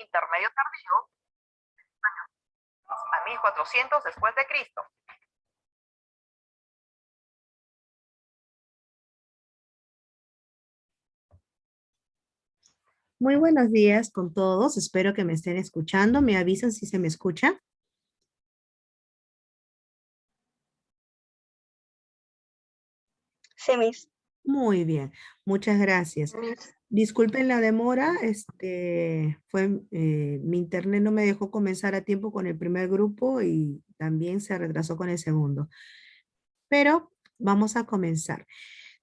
intermedio tardío, a 1400 después de Cristo. Muy buenos días con todos, espero que me estén escuchando. ¿Me avisan si se me escucha? Sí, Miss. Muy bien, muchas gracias. Disculpen la demora, mi internet no me dejó comenzar a tiempo con el primer grupo y también se retrasó con el segundo. Pero vamos a comenzar.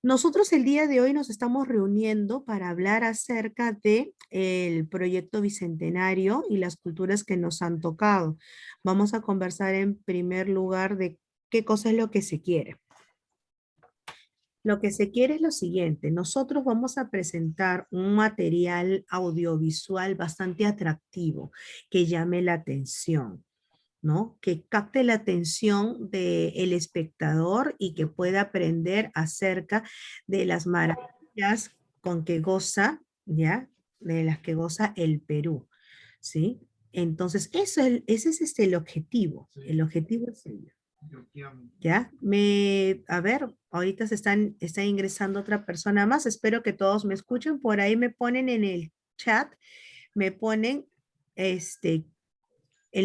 Nosotros el día de hoy nos estamos reuniendo para hablar acerca de el proyecto Bicentenario y las culturas que nos han tocado. Vamos a conversar en primer lugar de qué cosa es lo que se quiere. Lo que se quiere es lo siguiente. Nosotros vamos a presentar un material audiovisual bastante atractivo que llame la atención, ¿no? Que capte la atención del espectador y que pueda aprender acerca de las maravillas con que goza, ¿ya? De las que goza el Perú, ¿sí? Entonces, ese es el objetivo. El objetivo es el... ¿Ya? A ver, ahorita está ingresando otra persona más. Espero que todos me escuchen. Por ahí me ponen en el chat, me ponen el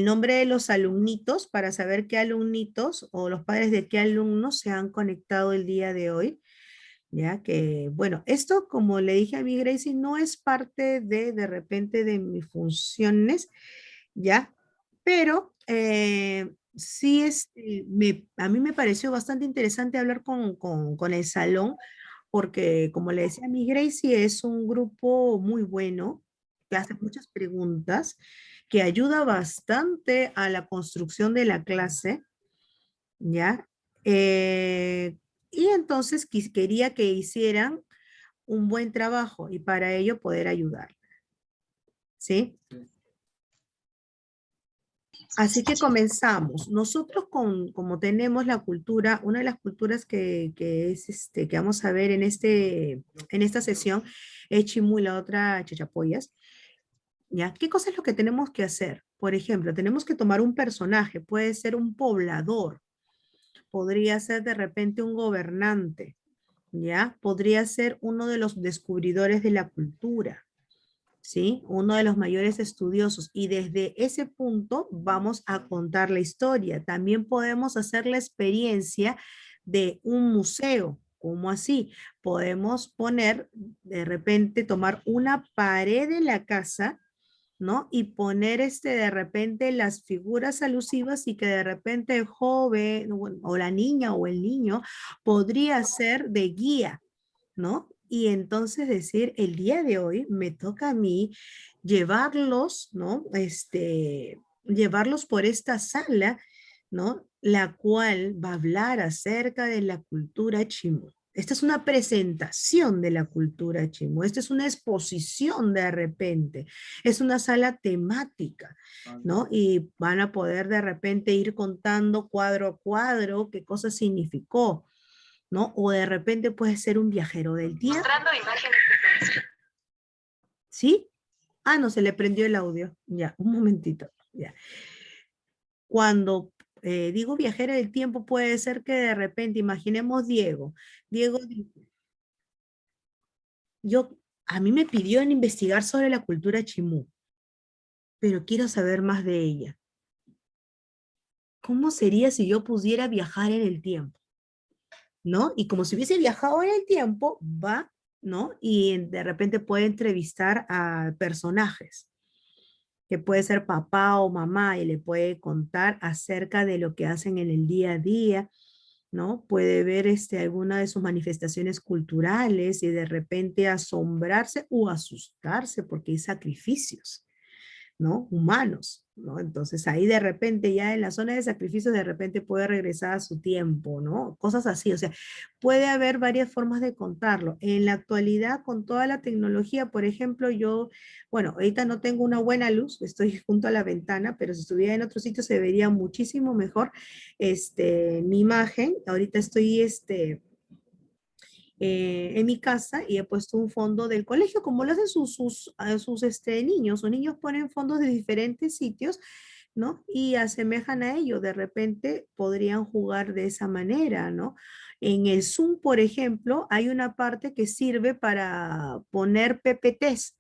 nombre de los alumnitos para saber qué alumnitos o los padres de qué alumnos se han conectado el día de hoy. Ya que, bueno, esto como le dije a mi Gracie, no es parte de repente de mis funciones, ¿ya? Pero sí a mí me pareció bastante interesante hablar con el salón, porque como le decía a mi Gracie, es un grupo muy bueno, que hace muchas preguntas, que ayuda bastante a la construcción de la clase, ¿ya? Eh, y entonces quería que hicieran un buen trabajo y para ello poder ayudar, ¿sí? Así que comenzamos. Nosotros como tenemos la cultura, una de las culturas que vamos a ver en esta sesión es Chimú y la otra Chachapoyas. ¿Ya? ¿Qué cosa es lo que tenemos que hacer? Por ejemplo, tenemos que tomar un personaje, puede ser un poblador, podría ser de repente un gobernante, ¿ya? Podría ser uno de los descubridores de la cultura, ¿sí? Uno de los mayores estudiosos. Y desde ese punto vamos a contar la historia. También podemos hacer la experiencia de un museo. ¿Cómo así? Podemos poner, de repente, tomar una pared de la casa, ¿no? Y poner de repente las figuras alusivas y que de repente el joven o la niña o el niño podría ser de guía, ¿no? Y entonces decir, el día de hoy me toca a mí llevarlos, ¿no? Llevarlos por esta sala, ¿no? La cual va a hablar acerca de la cultura chimú. Esta es una presentación de la cultura chimú. Esta es una exposición de repente. Es una sala temática, ¿no? Y van a poder de repente ir contando cuadro a cuadro qué cosa significó, ¿no? O de repente puede ser un viajero del tiempo. Mostrando imágenes. ¿Sí? Ah, no, se le prendió el audio. Ya, un momentito. Ya. Cuando digo viajero del tiempo, puede ser que de repente, imaginemos Diego. Diego dice, a mí me pidió en investigar sobre la cultura chimú, pero quiero saber más de ella. ¿Cómo sería si yo pudiera viajar en el tiempo? ¿No? Y como si hubiese viajado en el tiempo, va, ¿no? Y de repente puede entrevistar a personajes, que puede ser papá o mamá, y le puede contar acerca de lo que hacen en el día a día, ¿no? Puede ver alguna de sus manifestaciones culturales y de repente asombrarse o asustarse porque hay sacrificios, ¿no? Humanos, ¿no? Entonces ahí de repente ya en la zona de sacrificio de repente puede regresar a su tiempo, ¿no? Cosas así, o sea, puede haber varias formas de contarlo. En la actualidad, con toda la tecnología, por ejemplo, bueno, ahorita no tengo una buena luz, estoy junto a la ventana, pero si estuviera en otro sitio se vería muchísimo mejor mi imagen. Ahorita estoy, en mi casa y he puesto un fondo del colegio, como lo hacen niños. Sus niños ponen fondos de diferentes sitios, ¿no? Y asemejan a ello. De repente podrían jugar de esa manera, ¿no? En el Zoom, por ejemplo, hay una parte que sirve para poner PPTs,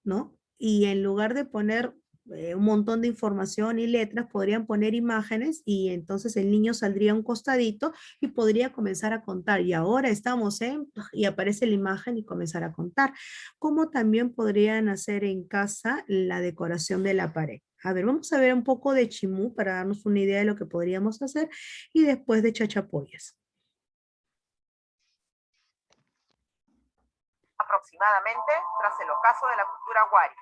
¿no? Y en lugar de poner un montón de información y letras, podrían poner imágenes y entonces el niño saldría a un costadito y podría comenzar a contar. Y ahora estamos en, y aparece la imagen y comenzar a contar. Como también podrían hacer en casa la decoración de la pared. A ver, vamos a ver un poco de chimú para darnos una idea de lo que podríamos hacer y después de chachapoyas. Aproximadamente tras el ocaso de la cultura wari.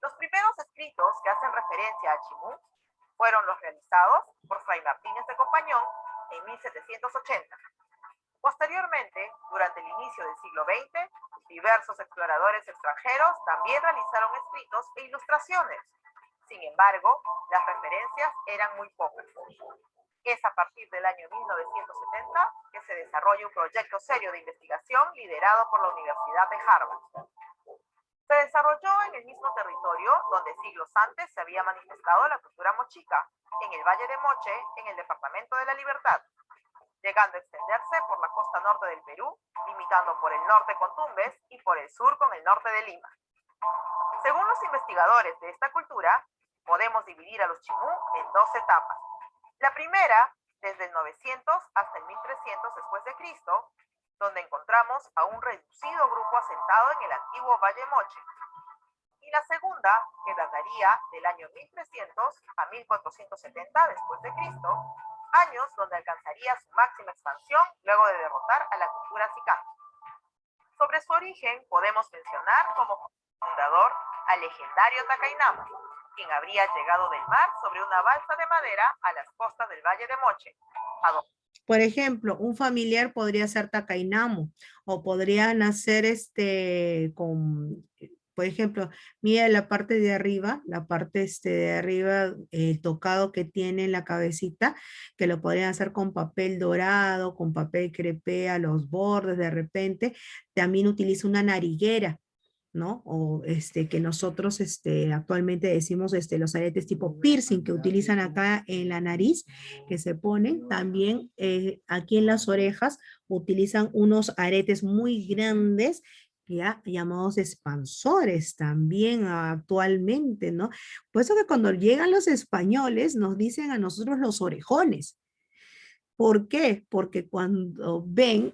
Los primeros escritos que hacen referencia a Chimú fueron los realizados por Fray Martínez de Compañón en 1780. Posteriormente, durante el inicio del siglo XX, diversos exploradores extranjeros también realizaron escritos e ilustraciones. Sin embargo, las referencias eran muy pocas. Es a partir del año 1970 que se desarrolla un proyecto serio de investigación liderado por la Universidad de Harvard. Se desarrolló en el mismo territorio donde siglos antes se había manifestado la cultura mochica, en el Valle de Moche, en el Departamento de la Libertad, llegando a extenderse por la costa norte del Perú, limitando por el norte con Tumbes y por el sur con el norte de Lima. Según los investigadores de esta cultura, podemos dividir a los chimú en dos etapas. La primera, desde el 900 hasta el 1300 después de Cristo, donde encontramos a un reducido grupo asentado en el antiguo Valle Moche. Y la segunda, que dataría del año 1300 a 1470 después de Cristo, años donde alcanzaría su máxima expansión luego de derrotar a la cultura sicanta. Sobre su origen podemos mencionar como fundador al legendario Tacainamo, quien habría llegado del mar sobre una balsa de madera a las costas del Valle de Moche. Por ejemplo, un familiar podría ser Tacainamo o podría nacer por ejemplo, mira la parte de arriba, el tocado que tiene en la cabecita, que lo podrían hacer con papel dorado, con papel crepé a los bordes de repente. También utiliza una nariguera, ¿no? O que nosotros actualmente decimos los aretes tipo piercing que utilizan acá en la nariz, que se ponen. También aquí en las orejas utilizan unos aretes muy grandes, ya llamados expansores también actualmente, ¿no? Por eso que cuando llegan los españoles nos dicen a nosotros los orejones. ¿Por qué? Porque cuando ven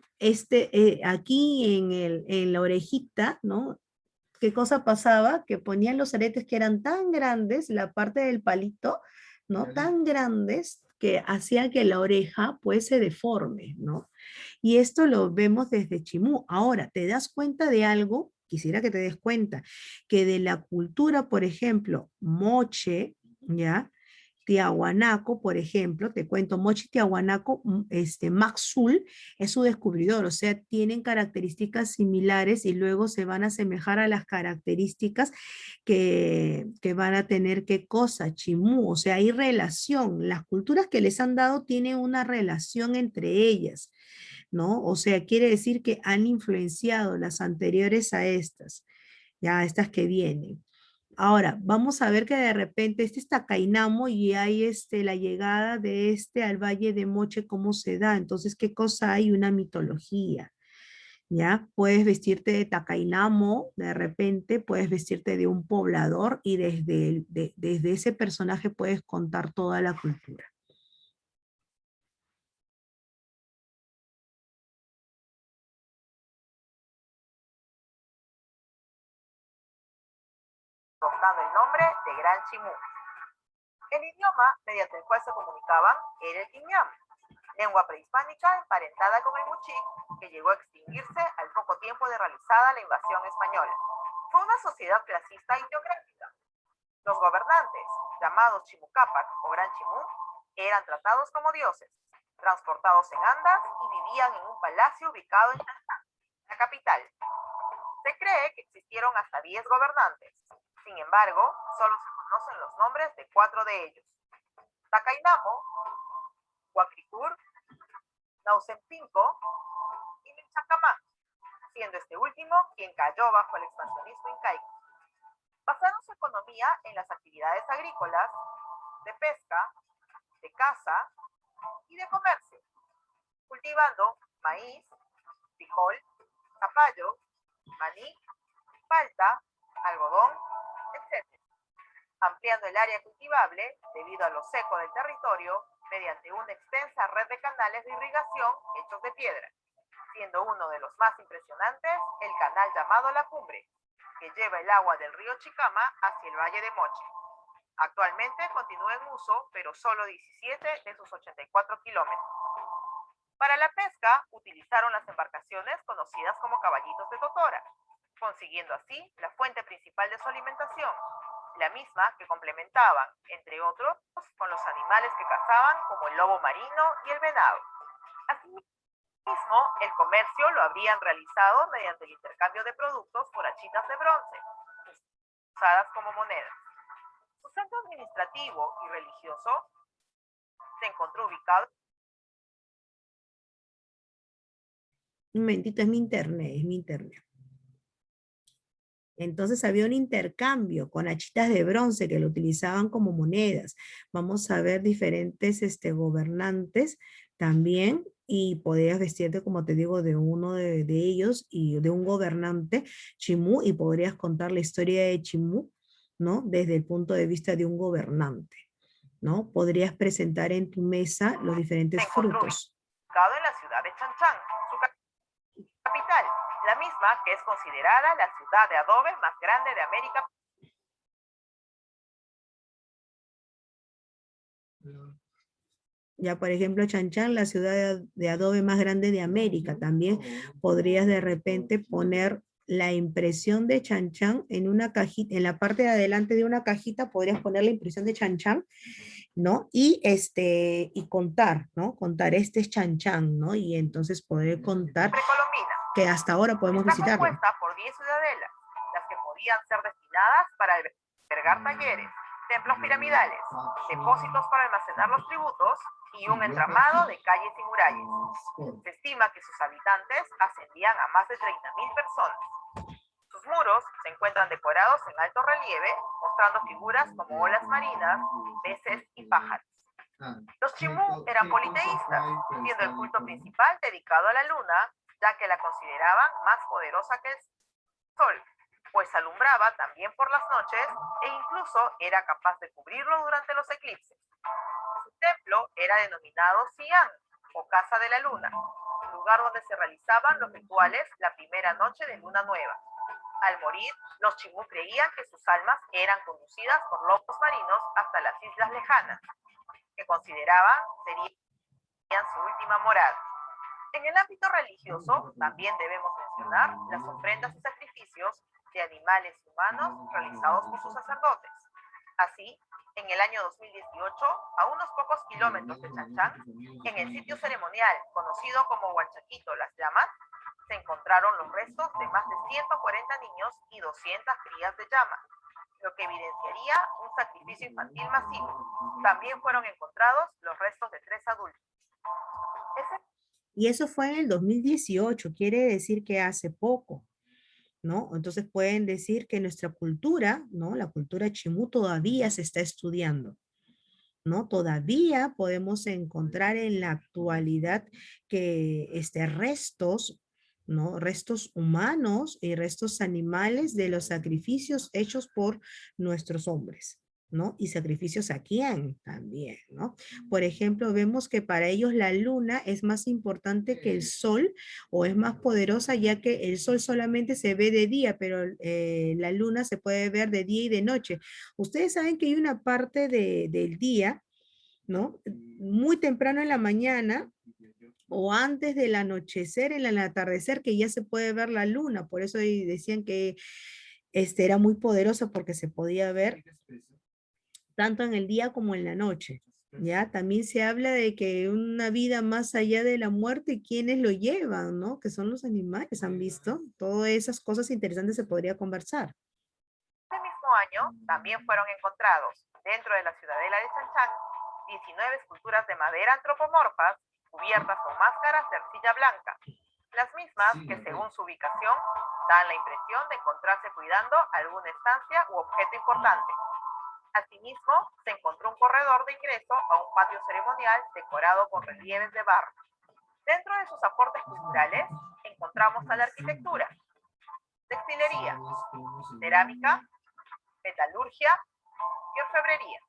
aquí en la orejita, ¿no? ¿Qué cosa pasaba? Que ponían los aretes que eran tan grandes, la parte del palito, ¿no? Tan grandes que hacían que la oreja pues se deforme, ¿no? Y esto lo vemos desde Chimú. Ahora, ¿te das cuenta de algo? Quisiera que te des cuenta que de la cultura, por ejemplo, moche, ¿ya? Tiahuanaco, por ejemplo, te cuento, Mochi Tiahuanaco, Maxul es su descubridor, o sea, tienen características similares y luego se van a asemejar a las características que van a tener qué cosa, Chimú, o sea, hay relación, las culturas que les han dado tienen una relación entre ellas, ¿no? O sea, quiere decir que han influenciado las anteriores a estas, ya estas que vienen. Ahora, vamos a ver que de repente este está Tacainamo y hay la llegada de al Valle de Moche, ¿cómo se da? Entonces, ¿qué cosa hay? Una mitología, ¿ya? Puedes vestirte de Tacainamo, de repente puedes vestirte de un poblador y desde ese personaje puedes contar toda la cultura. Adoptando el nombre de Gran Chimú. El idioma mediante el cual se comunicaban era el quiñam, lengua prehispánica emparentada con el muchic, que llegó a extinguirse al poco tiempo de realizada la invasión española. Fue una sociedad clasista y teocrática. Los gobernantes, llamados Chimucápac o Gran Chimú, eran tratados como dioses, transportados en andas y vivían en un palacio ubicado en Tantán, la capital. Se cree que existieron hasta 10 gobernantes. Sin embargo, solo se conocen los nombres de 4 de ellos: Tacainamo, Huacricur, Nausempinco y Milchán. Chacamán, siendo este último quien cayó bajo el expansionismo incaico. Basaron su economía en las actividades agrícolas, de pesca, de caza y de comercio, cultivando maíz, frijol, zapallo, maní, palta, algodón, etc., ampliando el área cultivable debido a lo seco del territorio mediante una extensa red de canales de irrigación hechos de piedra, siendo uno de los más impresionantes el canal llamado La Cumbre, que lleva el agua del río Chicama hacia el Valle de Moche. Actualmente continúa en uso, pero solo 17 de sus 84 kilómetros. Para la pesca, utilizaron las embarcaciones conocidas como caballitos de totora, consiguiendo así la fuente principal de su alimentación, la misma que complementaban, entre otros, con los animales que cazaban como el lobo marino y el venado. Asimismo, el comercio lo habrían realizado mediante el intercambio de productos por achitas de bronce, usadas como monedas. Su centro administrativo y religioso se encontró ubicado. Un momentito, es mi internet, es mi internet. Entonces había un intercambio con achitas de bronce que lo utilizaban como monedas. Vamos a ver diferentes gobernantes también y podrías vestirte, como te digo, de uno de ellos y de un gobernante, Chimú, y podrías contar la historia de Chimú, ¿no? Desde el punto de vista de un gobernante, ¿no? Podrías presentar en tu mesa los diferentes frutos. Ubicado en la ciudad de Chanchán, su capital, la misma que es considerada la ciudad de adobe más grande de América. Ya, por ejemplo, Chanchán, la ciudad de adobe más grande de América. También podrías de repente poner la impresión de Chanchán en una cajita, en la parte de adelante de una cajita podrías poner la impresión de Chanchán, ¿no? Y contar, ¿no? Contar, este es Chanchán, ¿no? Y entonces poder contar que hasta ahora podemos visitarlo. Está compuesta por 10 ciudadelas, las que podían ser destinadas para albergar talleres, templos piramidales, depósitos para almacenar los tributos y un entramado de calles y murallas. Se estima que sus habitantes ascendían a más de 30.000 personas. Sus muros se encuentran decorados en alto relieve, mostrando figuras como olas marinas, peces y pájaros. Los Chimú eran politeístas, siendo el culto principal dedicado a la luna, ya que la consideraban más poderosa que el sol, pues alumbraba también por las noches e incluso era capaz de cubrirlo durante los eclipses. Su templo era denominado Xi'an, o Casa de la Luna, lugar donde se realizaban los rituales la primera noche de luna nueva. Al morir, los Chimú creían que sus almas eran conducidas por lobos marinos hasta las islas lejanas, que consideraban serían su última morada. En el ámbito religioso, también debemos mencionar las ofrendas y sacrificios de animales y humanos realizados por sus sacerdotes. Así, en el año 2018, a unos pocos kilómetros de Chanchán, en el sitio ceremonial conocido como Huanchaquito Las Llamas, se encontraron los restos de más de 140 niños y 200 crías de llama, lo que evidenciaría un sacrificio infantil masivo. También fueron encontrados los restos de 3 adultos. Y eso fue en el 2018, quiere decir que hace poco, ¿no? Entonces pueden decir que nuestra cultura, ¿no? La cultura Chimú todavía se está estudiando, ¿no? Todavía podemos encontrar en la actualidad que restos, ¿no? Restos humanos y restos animales de los sacrificios hechos por nuestros hombres, ¿no? Y sacrificios a quién también, ¿no? Por ejemplo, vemos que para ellos la luna es más importante que el sol o es más poderosa, ya que el sol solamente se ve de día, pero la luna se puede ver de día y de noche. Ustedes saben que hay una parte del día, ¿no? Muy temprano en la mañana o antes del anochecer, en el atardecer, que ya se puede ver la luna. Por eso decían que era muy poderosa porque se podía ver tanto en el día como en la noche. Ya también se habla de que una vida más allá de la muerte, ¿quiénes lo llevan, no? Que son los animales, ¿han visto? Todas esas cosas interesantes se podría conversar. Ese mismo año también fueron encontrados, dentro de la ciudadela de Chanchán, 19 esculturas de madera antropomorfas cubiertas con máscaras de arcilla blanca, Las mismas que según su ubicación dan la impresión de encontrarse cuidando alguna estancia u objeto importante. Asimismo, se encontró un corredor de ingreso a un patio ceremonial decorado con relieves de barro. Dentro de sus aportes culturales encontramos a la arquitectura, textilería, cerámica, metalurgia y orfebrería.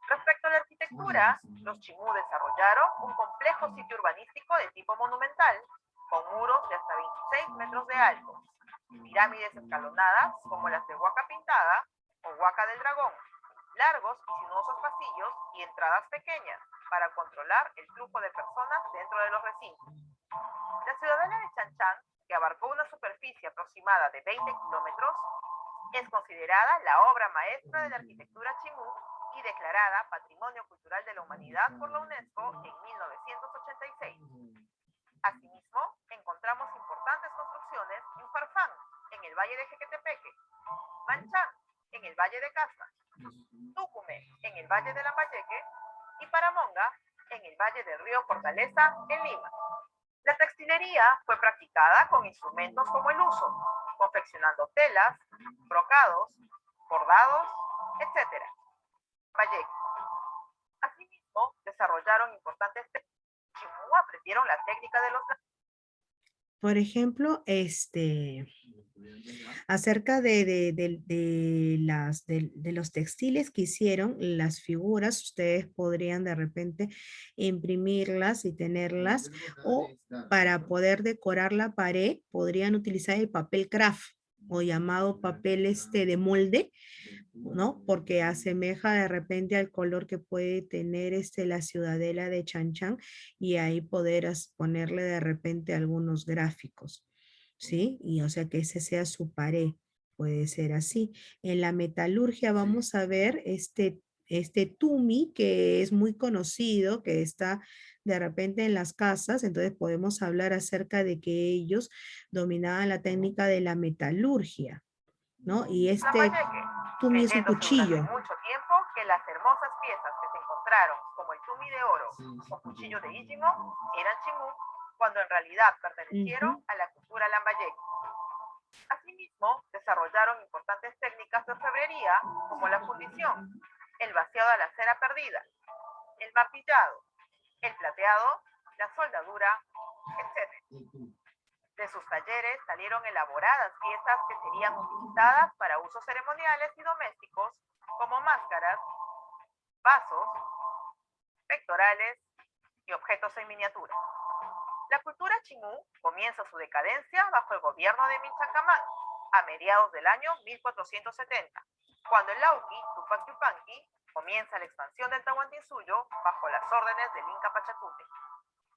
Respecto a la arquitectura, los chimú desarrollaron un complejo sitio urbanístico de tipo monumental, con muros de hasta 26 metros de alto, pirámides escalonadas como las de Huaca Pintada o Huaca del Dragón, largos y sinuosos pasillos y entradas pequeñas para controlar el flujo de personas dentro de los recintos. La ciudadela de Chanchán, que abarcó una superficie aproximada de 20 kilómetros, es considerada la obra maestra de la arquitectura chimú y declarada Patrimonio Cultural de la Humanidad por la UNESCO en 1986. Asimismo, encontramos importantes construcciones en Farfán, en el Valle de Jequetepeque, Manchán, en el Valle de Casma, Túcume, en el Valle de Lambayeque, y Paramonga, en el Valle del Río Fortaleza, en Lima. La textilería fue practicada con instrumentos como el uso, confeccionando telas, brocados, bordados, etc. Lambayeque. Asimismo, desarrollaron importantes técnicas. Chimú aprendieron la técnica de los... Por ejemplo, acerca de los textiles que hicieron, las figuras, ustedes podrían de repente imprimirlas y tenerlas, o para poder decorar la pared, podrían utilizar el papel craft o llamado papel de molde, ¿no? Porque asemeja de repente al color que puede tener la ciudadela de Chanchán, y ahí poder ponerle de repente algunos gráficos, ¿sí? Y o sea que ese sea su pared, puede ser así. En la metalurgia vamos a ver este tumi, que es muy conocido, que está de repente en las casas. Entonces podemos hablar acerca de que ellos dominaban la técnica de la metalurgia, ¿no? Y Lambayeque, tumi es un creyéndose cuchillo. durante mucho tiempo que las hermosas piezas que se encontraron, como el tumi de oro o cuchillo de Íjimo, eran chimú, cuando en realidad pertenecieron a la cultura lambayeque. Asimismo, desarrollaron importantes técnicas de orfebrería, como la fundición, el vaciado de la cera perdida, el martillado, el plateado, la soldadura, etc. De sus talleres salieron elaboradas piezas que serían utilizadas para usos ceremoniales y domésticos, como máscaras, vasos, pectorales y objetos en miniatura. La cultura chimú comienza su decadencia bajo el gobierno de Minchancamán, a mediados del año 1470, cuando el Lauqui Tupac Yupanqui comienza la expansión del Tahuantinsuyo bajo las órdenes del Inca Pachacute.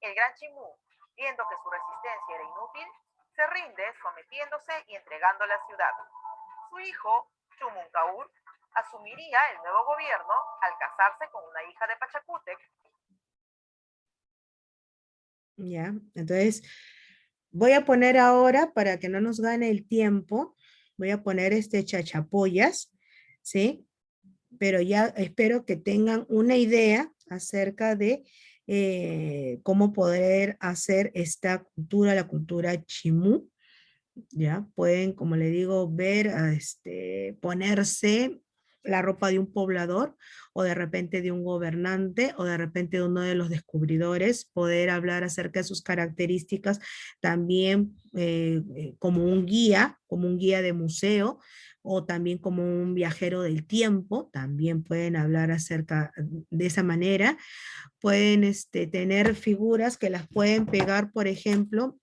El Gran Chimú, viendo que su resistencia era inútil, se rinde sometiéndose y entregando la ciudad. Su hijo, Chumuncaur, asumiría el nuevo gobierno al casarse con una hija de Pachacútec. Ya, entonces voy a poner ahora, para que no nos gane el tiempo, voy a poner chachapoyas, ¿sí? Pero ya espero que tengan una idea acerca de cómo poder hacer esta cultura, la cultura chimú. Ya pueden, como le digo, ver, ponerse la ropa de un poblador, o de repente de un gobernante, o de repente de uno de los descubridores, poder hablar acerca de sus características también, como un guía de museo, o también como un viajero del tiempo. También pueden hablar acerca de esa manera. Pueden tener figuras que las pueden pegar, por ejemplo,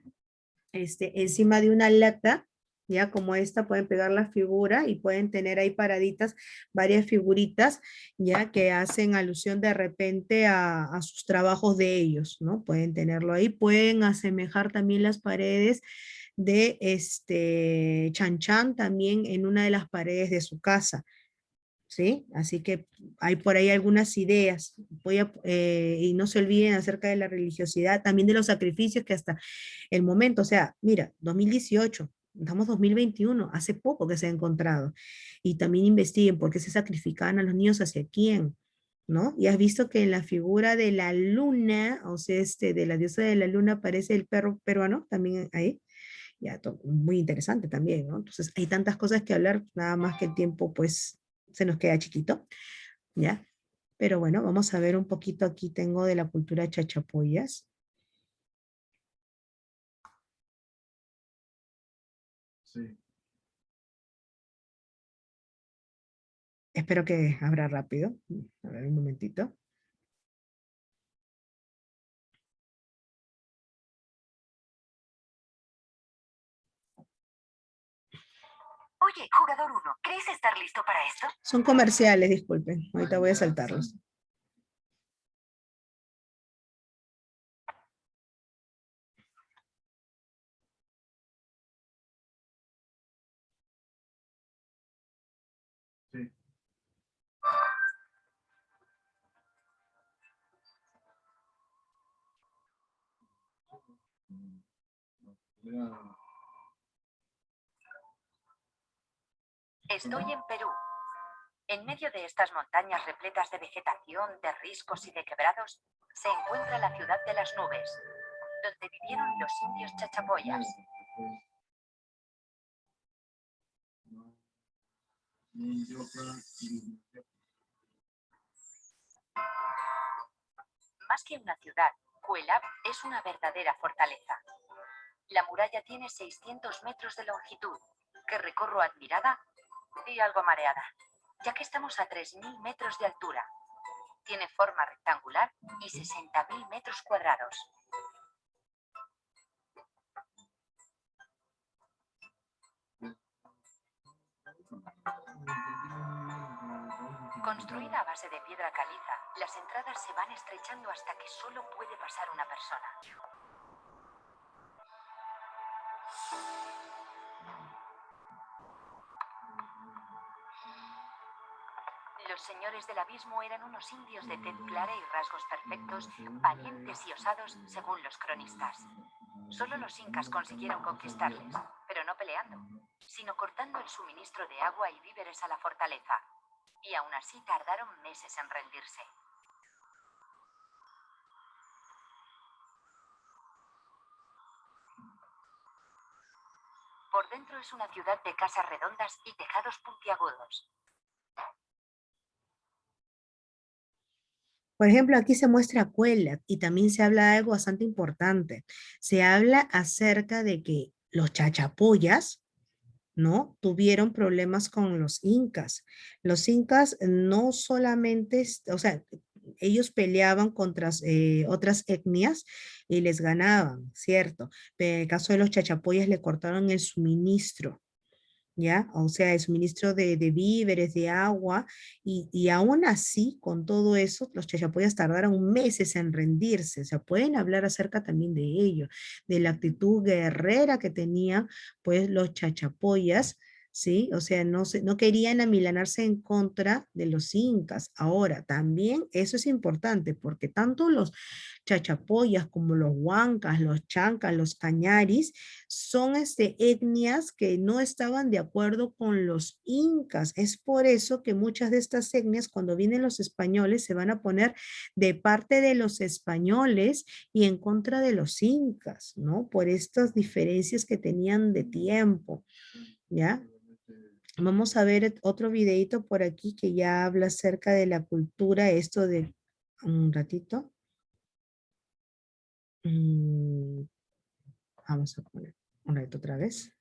encima de una lata, ya como esta, pueden pegar la figura y pueden tener ahí paraditas varias figuritas, ya que hacen alusión de repente a sus trabajos de ellos, ¿no? Pueden tenerlo ahí, pueden asemejar también las paredes de Chanchán también en una de las paredes de su casa, ¿sí? Así que hay por ahí algunas ideas. Y no se olviden acerca de la religiosidad, también de los sacrificios que hasta el momento, o sea, mira, 2018, estamos 2021, hace poco que se ha encontrado. Y también investiguen por qué se sacrificaban a los niños, hacia quién, ¿no? Y has visto que en la figura de la luna, o sea, de la diosa de la luna aparece el perro peruano también ahí. Ya, muy interesante también, ¿no? Entonces, hay tantas cosas que hablar, nada más que el tiempo, pues, se nos queda chiquito, ¿ya? Pero bueno, vamos a ver un poquito, aquí tengo de la cultura chachapoyas. Sí. Espero que abra rápido. A ver, un momentito. Oye, jugador 1, ¿crees estar listo para esto? Son comerciales, disculpen. Ahorita voy a saltarlos. Sí. Ya. Estoy en Perú. En medio de estas montañas repletas de vegetación, de riscos y de quebrados, se encuentra la ciudad de las nubes, donde vivieron los indios chachapoyas. Más que una ciudad, Cuelap es una verdadera fortaleza. La muralla tiene 600 metros de longitud, que recorro admirada y algo mareada, ya que estamos a 3.000 metros de altura. Tiene forma rectangular y 60.000 metros cuadrados. Construida a base de piedra caliza, las entradas se van estrechando hasta que solo puede pasar una persona. Los señores del abismo eran unos indios de tez clara y rasgos perfectos, valientes y osados según los cronistas. Solo los incas consiguieron conquistarles, pero no peleando, sino cortando el suministro de agua y víveres a la fortaleza. Y aún así tardaron meses en rendirse. Por dentro es una ciudad de casas redondas y tejados puntiagudos. Por ejemplo, aquí se muestra Cuelap y también se habla de algo bastante importante. Se habla acerca de que los chachapoyas, ¿no? Tuvieron problemas con los incas. Los incas no solamente, o sea, ellos peleaban contra otras etnias y les ganaban, ¿cierto? Pero en el caso de los chachapoyas le cortaron el suministro. ¿Ya? O sea, el suministro de víveres, de agua, y aún así, con todo eso, los chachapoyas tardaron meses en rendirse. O sea, pueden hablar acerca también de ello, de la actitud guerrera que tenían, pues, los chachapoyas, ¿sí? O sea, no querían amilanarse en contra de los incas. Ahora, también eso es importante, porque tanto los chachapoyas como los huancas, los chancas, los cañaris, son etnias que no estaban de acuerdo con los incas. Es por eso que muchas de estas etnias, cuando vienen los españoles, se van a poner de parte de los españoles y en contra de los incas, ¿no? Por estas diferencias que tenían de tiempo, ¿ya? Vamos a ver otro videito por aquí que ya habla acerca de la cultura, esto de un ratito. Vamos a poner un ratito otra vez.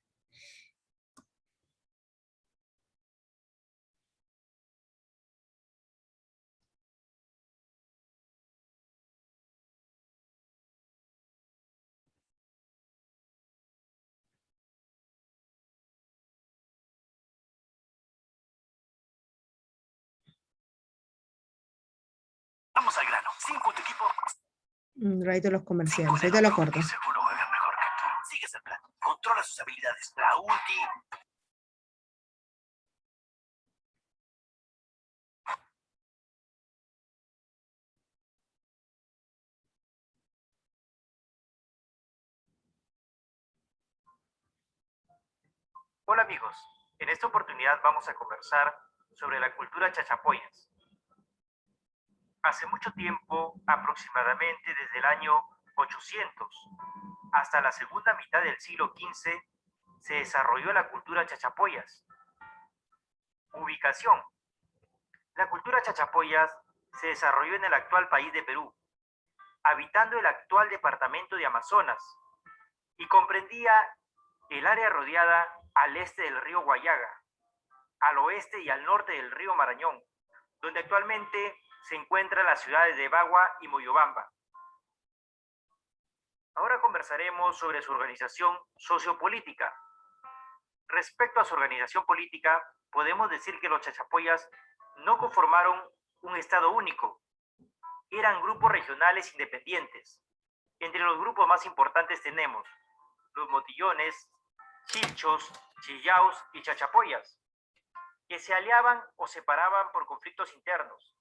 Vamos al grano. 5 tu equipo. Un ratito los comerciales, ahorita lo corto. Seguro juegan mejor que tú. Sigues el plan. Controla sus habilidades. La ulti. Hola amigos, en esta oportunidad vamos a conversar sobre la cultura chachapoyas. Hace mucho tiempo, aproximadamente desde el año 800 hasta la segunda mitad del siglo XV, se desarrolló la cultura chachapoyas. Ubicación. La cultura chachapoyas se desarrolló en el actual país de Perú, habitando el actual departamento de Amazonas, y comprendía el área rodeada al este del río Guayaga, al oeste y al norte del río Marañón, donde actualmente se encuentran las ciudades de Bagua y Moyobamba. Ahora conversaremos sobre su organización sociopolítica. Respecto a su organización política, podemos decir que los chachapoyas no conformaron un estado único. Eran grupos regionales independientes. Entre los grupos más importantes tenemos los motillones, chilchos, chillaos y chachapoyas, que se aliaban o separaban por conflictos internos.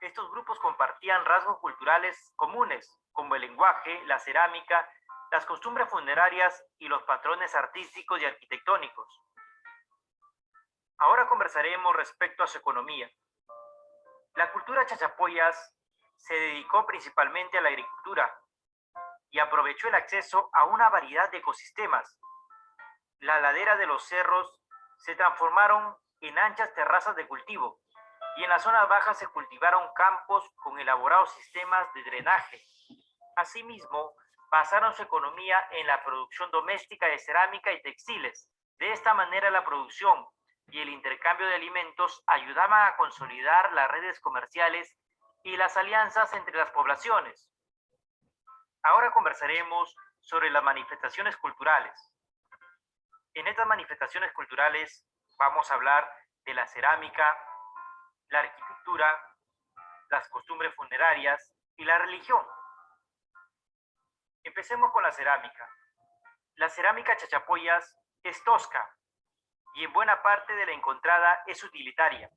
Estos grupos compartían rasgos culturales comunes, como el lenguaje, la cerámica, las costumbres funerarias y los patrones artísticos y arquitectónicos. Ahora conversaremos respecto a su economía. La cultura chachapoyas se dedicó principalmente a la agricultura y aprovechó el acceso a una variedad de ecosistemas. Las laderas de los cerros se transformaron en anchas terrazas de cultivo, y en las zonas bajas se cultivaron campos con elaborados sistemas de drenaje. Asimismo, basaron su economía en la producción doméstica de cerámica y textiles. De esta manera, la producción y el intercambio de alimentos ayudaban a consolidar las redes comerciales y las alianzas entre las poblaciones. Ahora conversaremos sobre las manifestaciones culturales. En estas manifestaciones culturales vamos a hablar de la cerámica, la arquitectura, las costumbres funerarias y la religión. Empecemos con la cerámica. La cerámica chachapoyas es tosca y en buena parte de la encontrada es utilitaria.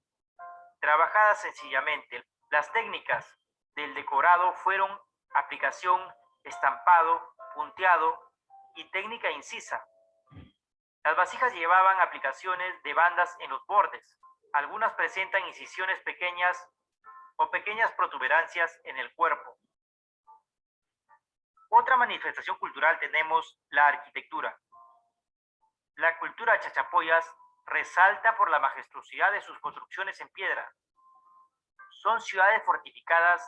Trabajada sencillamente, las técnicas del decorado fueron aplicación, estampado, punteado y técnica incisa. Las vasijas llevaban aplicaciones de bandas en los bordes. Algunas presentan incisiones pequeñas o pequeñas protuberancias en el cuerpo. Otra manifestación cultural tenemos la arquitectura. La cultura chachapoyas resalta por la majestuosidad de sus construcciones en piedra. Son ciudades fortificadas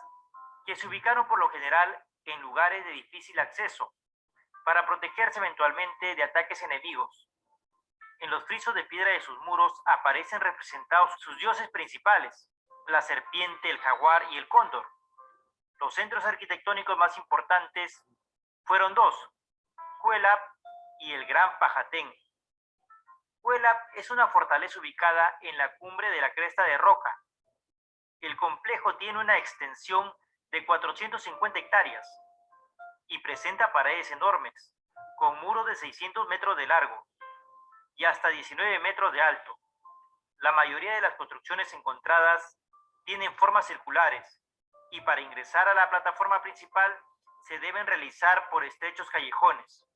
que se ubicaron por lo general en lugares de difícil acceso para protegerse eventualmente de ataques enemigos. En los frisos de piedra de sus muros aparecen representados sus dioses principales, la serpiente, el jaguar y el cóndor. Los centros arquitectónicos más importantes fueron dos, Cuelap y el Gran Pajatén. Cuelap es una fortaleza ubicada en la cumbre de la cresta de roca. El complejo tiene una extensión de 450 hectáreas y presenta paredes enormes, con muros de 600 metros de largo y hasta 19 metros de alto. La mayoría de las construcciones encontradas tienen formas circulares y para ingresar a la plataforma principal se deben realizar por estrechos callejones.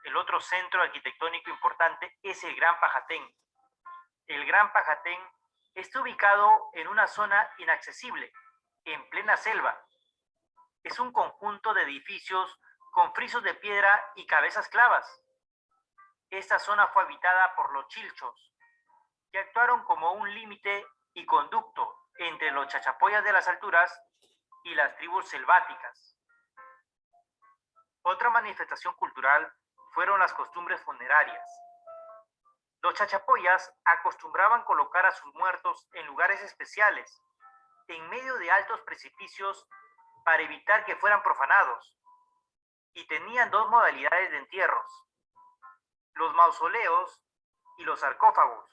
El otro centro arquitectónico importante es el Gran Pajatén. El Gran Pajatén está ubicado en una zona inaccesible, en plena selva. Es un conjunto de edificios con frisos de piedra y cabezas clavas. Esta zona fue habitada por los chilchos, que actuaron como un límite y conducto entre los chachapoyas de las alturas y las tribus selváticas. Otra manifestación cultural fueron las costumbres funerarias. Los chachapoyas acostumbraban colocar a sus muertos en lugares especiales, en medio de altos precipicios, para evitar que fueran profanados, y tenían dos modalidades de entierros: los mausoleos y los sarcófagos.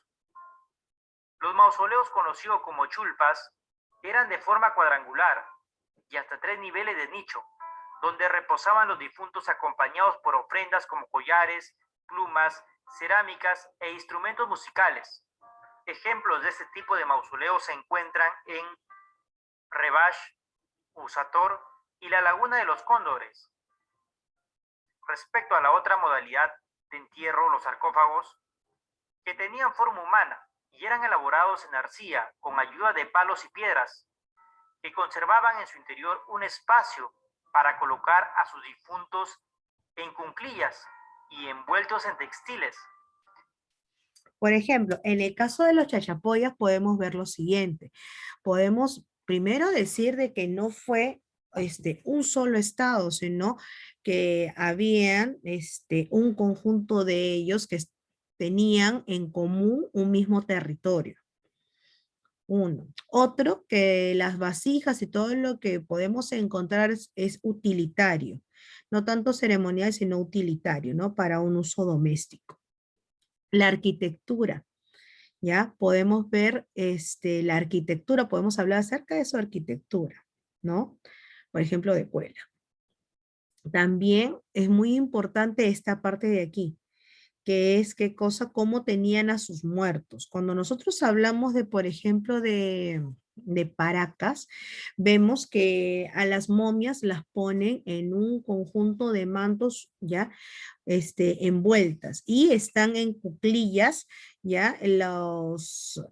Los mausoleos, conocidos como chulpas, eran de forma cuadrangular y hasta 3 niveles de nicho, donde reposaban los difuntos acompañados por ofrendas como collares, plumas, cerámicas e instrumentos musicales. Ejemplos de este tipo de mausoleos se encuentran en Rebash, Usator y la Laguna de los Cóndores. Respecto a la otra modalidad de entierro, los sarcófagos, que tenían forma humana y eran elaborados en arcilla con ayuda de palos y piedras, que conservaban en su interior un espacio para colocar a sus difuntos en cunclillas y envueltos en textiles. Por ejemplo, en el caso de los chachapoyas podemos ver lo siguiente. Podemos primero decir de que no fue un solo estado, sino que habían un conjunto de ellos que tenían en común un mismo territorio. Uno. Otro, que las vasijas y todo lo que podemos encontrar es utilitario, no tanto ceremonial, sino utilitario, ¿no? Para un uso doméstico. La arquitectura, ¿ya? Podemos ver la arquitectura, podemos hablar acerca de su arquitectura, ¿no? Por ejemplo, de Cuela. También es muy importante esta parte de aquí, que es qué cosa, cómo tenían a sus muertos. Cuando nosotros hablamos de, por ejemplo, de Paracas, vemos que a las momias las ponen en un conjunto de mantos, ¿ya? Envueltas y están en cuclillas, ¿ya? Las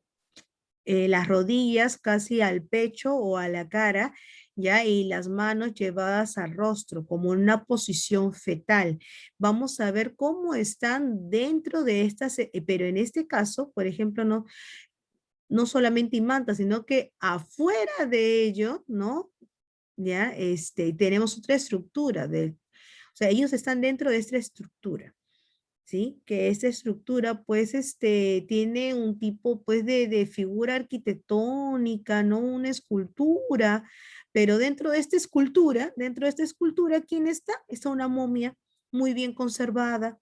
rodillas casi al pecho o a la cara, ¿ya? Y las manos llevadas al rostro, como en una posición fetal. Vamos a ver cómo están dentro de estas, pero en este caso, por ejemplo, no solamente imantas, sino que afuera de ello, ¿no? ¿Ya? Tenemos otra estructura, o sea, ellos están dentro de esta estructura. ¿Sí? Que esta estructura pues tiene un tipo pues de figura arquitectónica, ¿no? Una escultura, pero dentro de esta escultura, ¿quién está? Está una momia muy bien conservada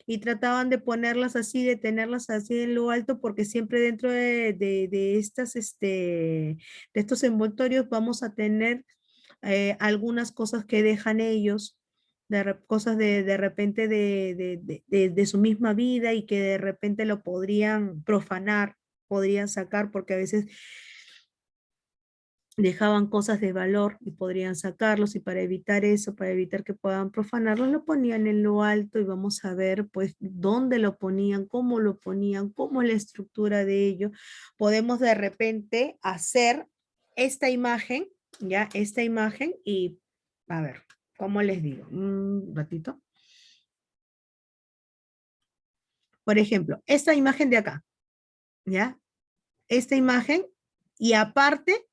y trataban de ponerlas así, de tenerlas así en lo alto porque siempre dentro de estos envoltorios vamos a tener algunas cosas que dejan ellos, cosas de repente de su misma vida y que de repente lo podrían profanar, podrían sacar, porque a veces dejaban cosas de valor y podrían sacarlos, y para evitar eso, para evitar que puedan profanarlos, lo ponían en lo alto y vamos a ver pues dónde lo ponían, cómo es la estructura de ello. Podemos de repente hacer esta imagen, ya, esta imagen y a ver, ¿cómo les digo? Un ratito. Por ejemplo, esta imagen de acá, ¿ya? Esta imagen y aparte,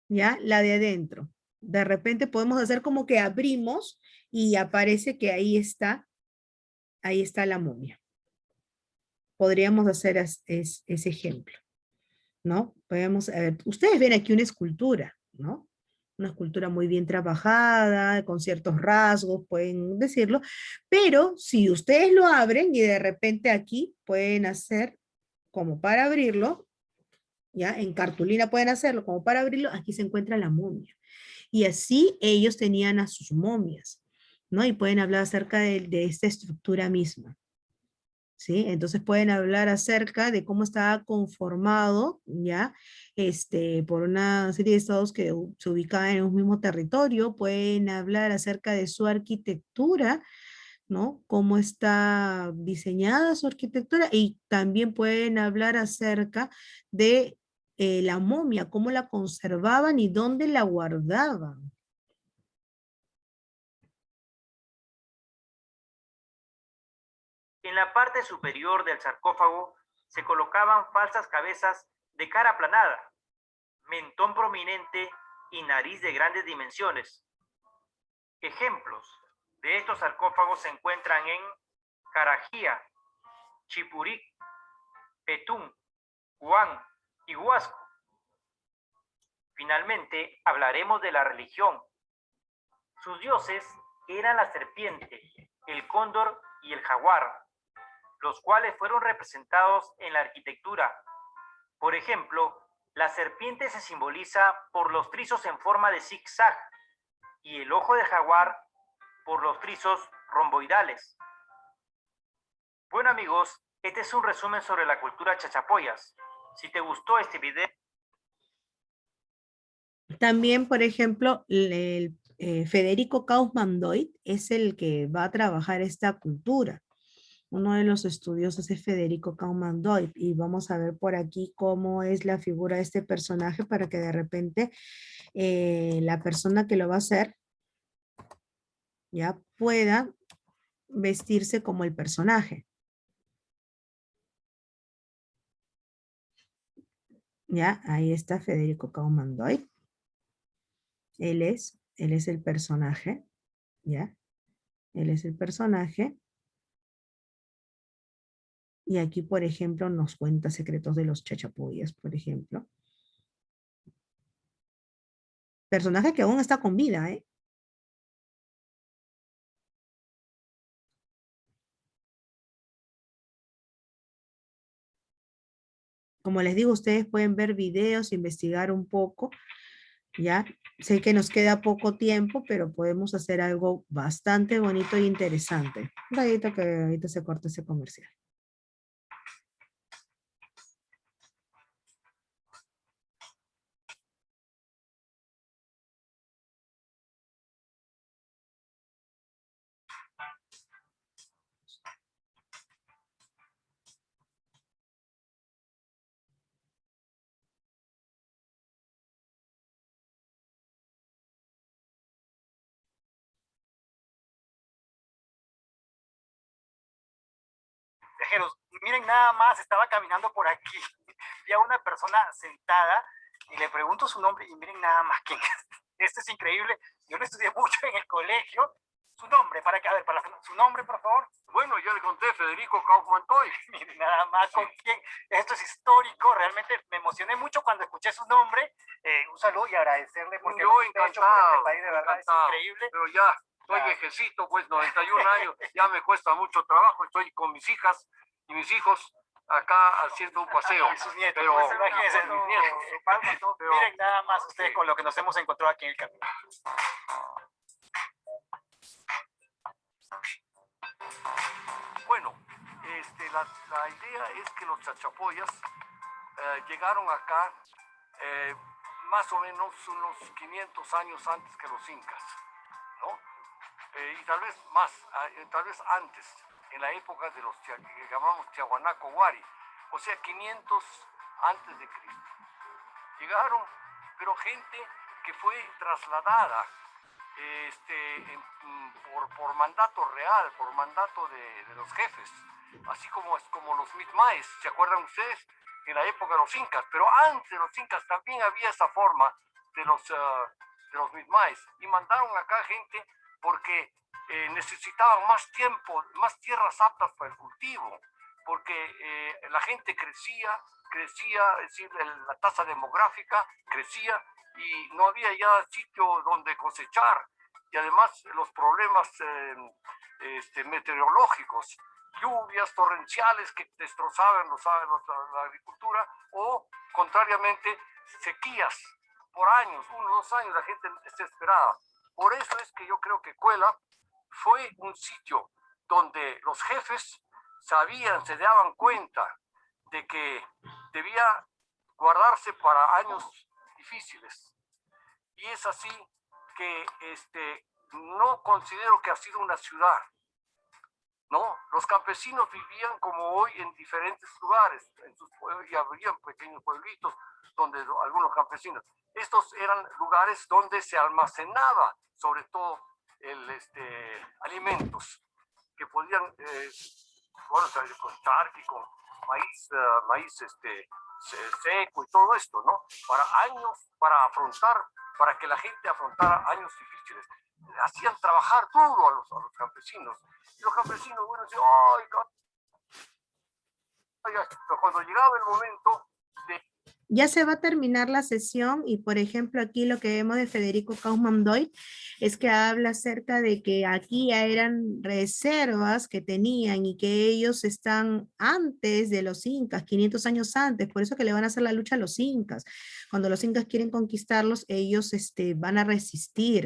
¿ya? La de adentro. De repente podemos hacer como que abrimos y aparece que ahí está la momia. Podríamos hacer ese ejemplo, ¿no? Podemos, ustedes ven aquí una escultura, ¿no? Una escultura muy bien trabajada, con ciertos rasgos, pueden decirlo, pero si ustedes lo abren y de repente aquí pueden hacer como para abrirlo, ¿ya? En cartulina pueden hacerlo como para abrirlo, aquí se encuentra la momia. Y así ellos tenían a sus momias, ¿no? Y pueden hablar acerca de esta estructura misma, ¿sí? Entonces pueden hablar acerca de cómo estaba conformado, ¿ya? Por una serie de estados que se ubicaban en un mismo territorio, pueden hablar acerca de su arquitectura, ¿no? Cómo está diseñada su arquitectura, y también pueden hablar acerca de la momia, cómo la conservaban y dónde la guardaban. En la parte superior del sarcófago se colocaban falsas cabezas de cara aplanada, mentón prominente y nariz de grandes dimensiones. Ejemplos de estos sarcófagos se encuentran en Carajía, Chipuric, Petún, Guam y Huasco. Finalmente, hablaremos de la religión. Sus dioses eran la serpiente, el cóndor y el jaguar, los cuales fueron representados en la arquitectura. Por ejemplo, la serpiente se simboliza por los trizos en forma de zigzag y el ojo del jaguar por los trizos romboidales. Bueno amigos, este es un resumen sobre la cultura chachapoyas. Si te gustó este video... También, por ejemplo, Federico Kaufmann Doig es el que va a trabajar esta cultura, Uno de los estudiosos es Federico Kaumann Doig y vamos a ver por aquí cómo es la figura de este personaje para que de repente la persona que lo va a hacer ya pueda vestirse como el personaje. Ya, ahí está Federico Kaumann Doig. Él es el personaje, ¿ya? Él es el personaje. Y aquí, por ejemplo, nos cuenta secretos de los Chachapuyas, por ejemplo. Personaje que aún está con vida, ¿eh? Como les digo, ustedes pueden ver videos, investigar un poco, ¿ya? Sé que nos queda poco tiempo, pero podemos hacer algo bastante bonito e interesante. Un ratito que ahorita se corta ese comercial. Viajeros, miren nada más, estaba caminando por aquí, vi a una persona sentada y le pregunto su nombre y miren nada más quién es. Esto es increíble, yo no estudié mucho en el colegio. Su nombre, para que, a ver, su nombre, por favor. Bueno, ya le conté, Federico Kaumann Doig. Miren nada más con quién. Esto es histórico, realmente me emocioné mucho cuando escuché su nombre. Un saludo y agradecerle porque Yo lo que ha hecho por encantado, este país, de verdad, encantado. es increíble. Pero ya, soy Claro. viejecito, pues 91 años, ya me cuesta mucho trabajo, estoy con mis hijas y mis hijos acá haciendo un paseo. Y sus nietos, Pero pues, imagínense, con mis nietos. Pero- miren nada más ustedes con lo que nos hemos encontrado aquí en el camino. Bueno, la idea es que los Chachapoyas llegaron acá más o menos unos 500 años antes que los incas, ¿no? Y tal vez más, tal vez antes, en la época de los que llamamos Tiahuanaco Huari, o sea, 500 antes de Cristo. Llegaron, pero gente que fue trasladada por mandato real, por mandato de los jefes, así como los mitmaes, ¿se acuerdan ustedes? En la época de los incas, pero antes de los incas también había esa forma de los mitmaes, y mandaron acá gente porque necesitaban más tiempo, más tierras aptas para el cultivo, porque la gente crecía, es decir, la tasa demográfica crecía y no había ya sitio donde cosechar, y además los problemas meteorológicos, lluvias torrenciales que destrozaban la agricultura, o contrariamente sequías por años, 1 o 2 años, la gente desesperada. Por eso es que yo creo que Cuela fue un sitio donde los jefes se daban cuenta de que debía guardarse para años difíciles. Y es así que no considero que ha sido una ciudad, ¿no? Los campesinos vivían como hoy en diferentes lugares, en sus pueblos, y habría pequeños pueblitos donde algunos campesinos. Estos eran lugares donde se almacenaba, sobre todo, alimentos que podían, bueno, con charqui, con maíz seco y todo esto, ¿no? Para años, para que la gente afrontara años difíciles. Hacían trabajar duro a los campesinos. Y los campesinos, bueno, decían, pero cuando llegaba el momento de... Ya se va a terminar la sesión y, por ejemplo, aquí lo que vemos de Federico Kaumann Doig es que habla acerca de que aquí ya eran reservas que tenían y que ellos están antes de los incas, 500 años antes, por eso que le van a hacer la lucha a los incas. Cuando los incas quieren conquistarlos, ellos van a resistir.